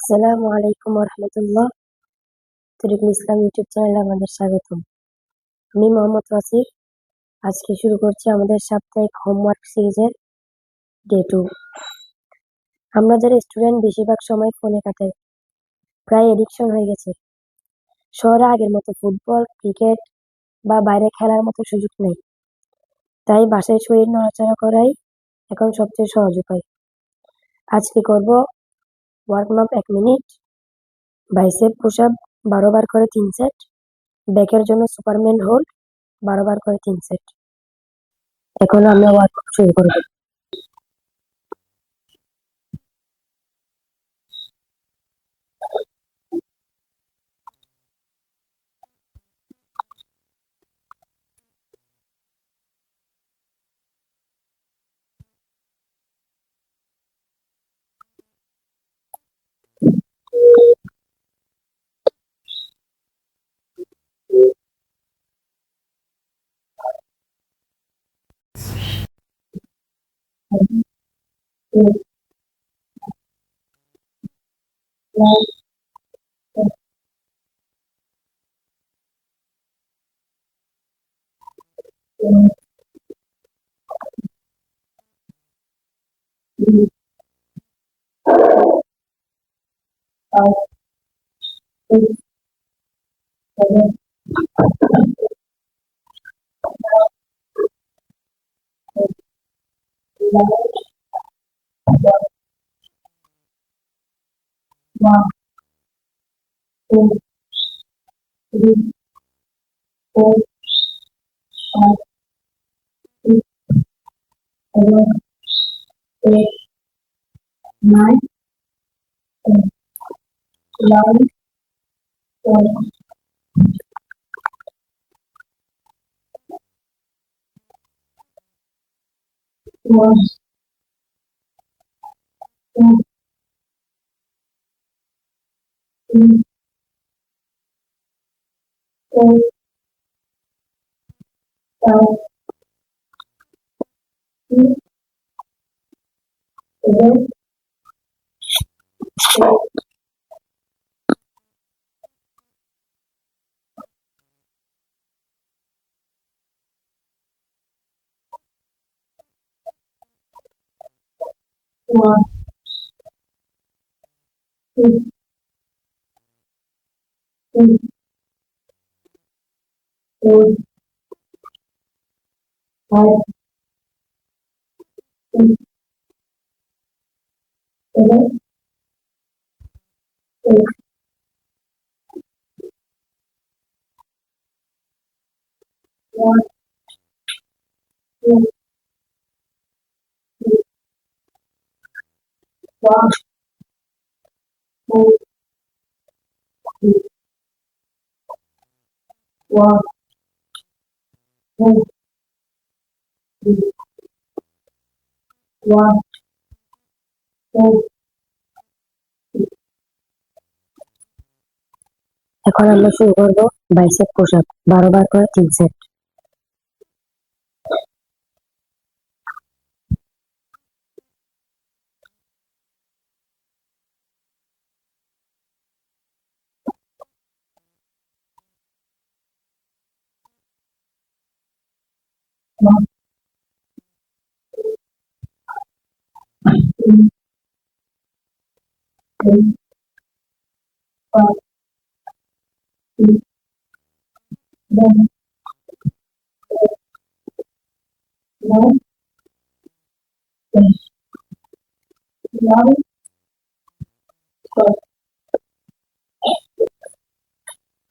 আসসালামু আলাইকুম রহমতুল্লাহ। তরিকুল ইসলাম ইউটিউব চ্যানেলে আমাদের স্বাগতম। আমি মোহাম্মদ ওয়াসিফ। আজকে শুরু করছি আমাদের সাপ্তাহিক হোমওয়ার্ক সিরিজের ডে 2। আমরা যারা স্টুডেন্ট বেশিরভাগ সময় ফোনে কাটাই, প্রায় এডিকশন হয়ে গেছে। শহরে আগের মতো ফুটবল, ক্রিকেট বা বাইরে খেলার মতো সুযোগ নেই। তাই বাসায় শরীর নড়াচড়া করাই এখন সবচেয়ে সহজ উপায়। আজকে করব warm up 1 minute, bicep push up 12 বার করে 3 সেট, ব্যাকের জন্য সুপারম্যান হোল্ড 12 বার করে 3 সেট। এখন আমরা ওয়ার্কআউট শুরু করব। এখন আমরা শুরু করব বাইসেপ পুশ আপ 12 বার করে 3 সেট।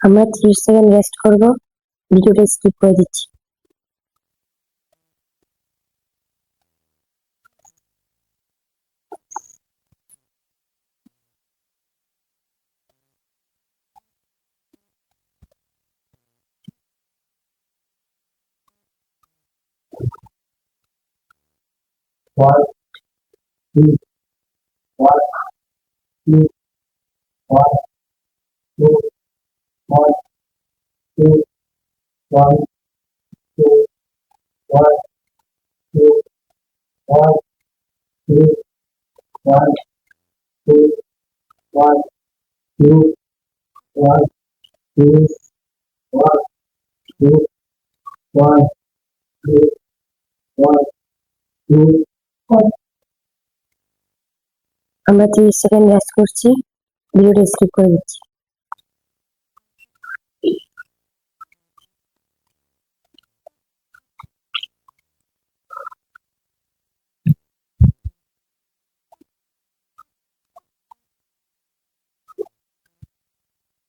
আমরা 30 সেকেন্ড রেস্ট করব, ভিডিওটা স্কিপ করে দিচ্ছি। 1, 2, 1, 2, 1, 2, 1, 2, 1, 2, 1. আমরা 30 সেকেন্ড রেস্ট করছি, ভিডিওটা স্কিপ করে দিচ্ছি।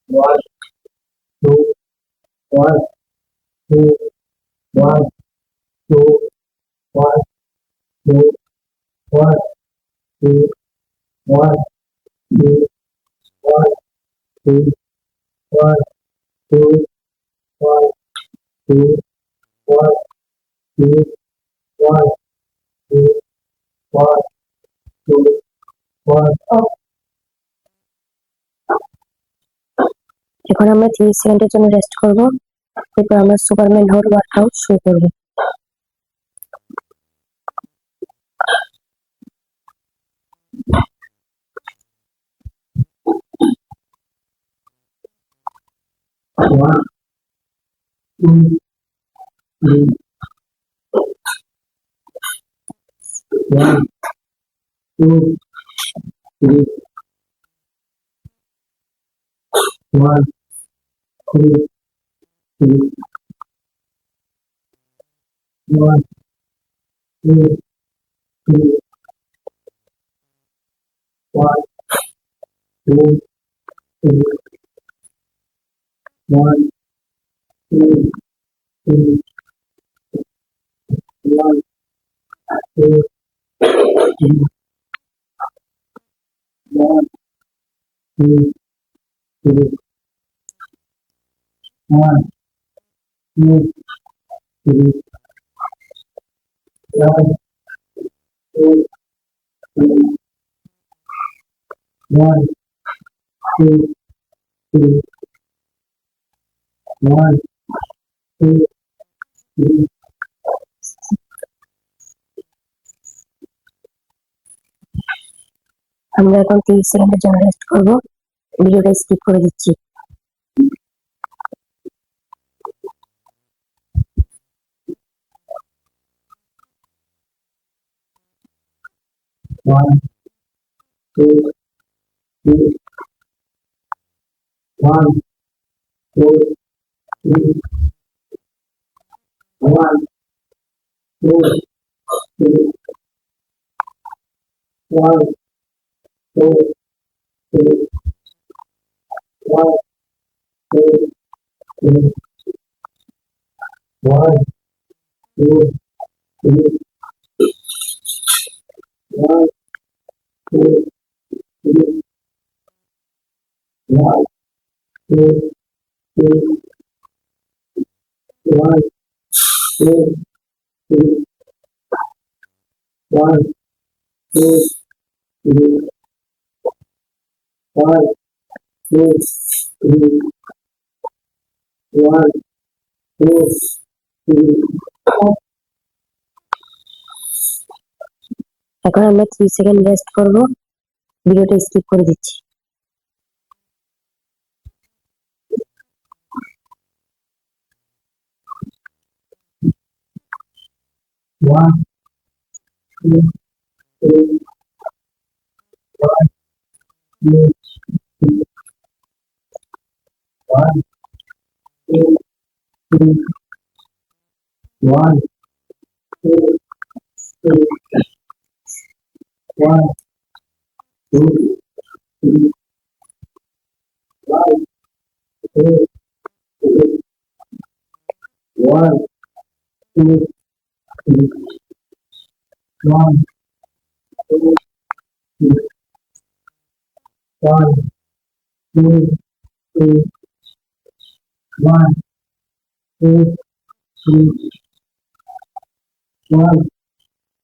1, 2, 1, 2, 1, 2, 1, 2, 1, 2, 1, 2, 1, 2, 1, 2, 1, 2, 1, 2, 1, 2, 1, 2, 1. এখন আমরা 30 সেকেন্ডের জন্য রেস্ট করব, এরপর আমরা সুপারম্যান হওয়ার ওয়ার্কআউট শুরু করব। 1, 2, 3, 1, 2, 3, 1, 2, 3, 1, 2, 3, 1, 2, 3, 1, 2, 3, 1, 2, 3, 1, 2, 3, 1, 2, 3, 1, 2, 3, 1, 2, 3, 1, 2, 3. আমরা এখন 30 সেকেন্ডের জন্য রেস্ট করব, ভিডিওটা স্কিপ করে দিচ্ছি। 1, 2, 3, 1, 2, 3, 1, 2, 3, 1, 2, 3, 1, 2, 3, 1, 2, 3, 1, 2, 3, 1, 2, 3, 1, 2, 3, 1, 2, 3, 1, 2, 3, 1, 2, 3. এখন আমরা 30 সেকেন্ড রেস্ট করব, ভিডিওটা স্কিপ করে দিচ্ছি। 1, 2, 3, 1, 2, 3, 1, 2, 3, 1, 2, 3, 1, 2, 3, 1, 2, 3, 1, 2, 3, 1, 2, 3, 1, 2, 3, 1, 2, 3, 1,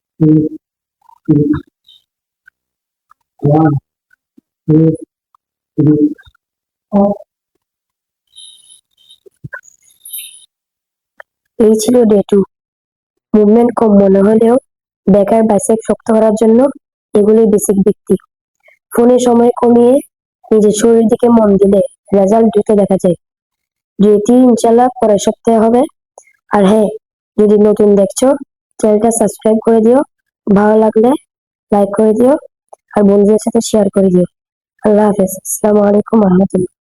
2, 3, 1, 2, 3. এই ছিল ডে 2। মুভমেন্ট কম মনে হলেও ব্যাক আর বাইসেপ শক্ত করার জন্য এগুলি বেসিক ভিত্তি। ফোনে সময় কমিয়ে নিজের শরীর দিকে মন দিলে রেজাল্ট দ্রুত দেখা যায়। ডিউটি ইনশাল্লাহ পরের সপ্তাহে হবে। আর হ্যাঁ, যদি নতুন দেখছো, চ্যানেলটা সাবস্ক্রাইব করে দিও। ভালো লাগলে লাইক করে দিও আর বন্ধুদের সাথে শেয়ার করে দিও। আল্লাহ হাফেজ। আসসালামু আলাইকুম রহমতুল্লাহ।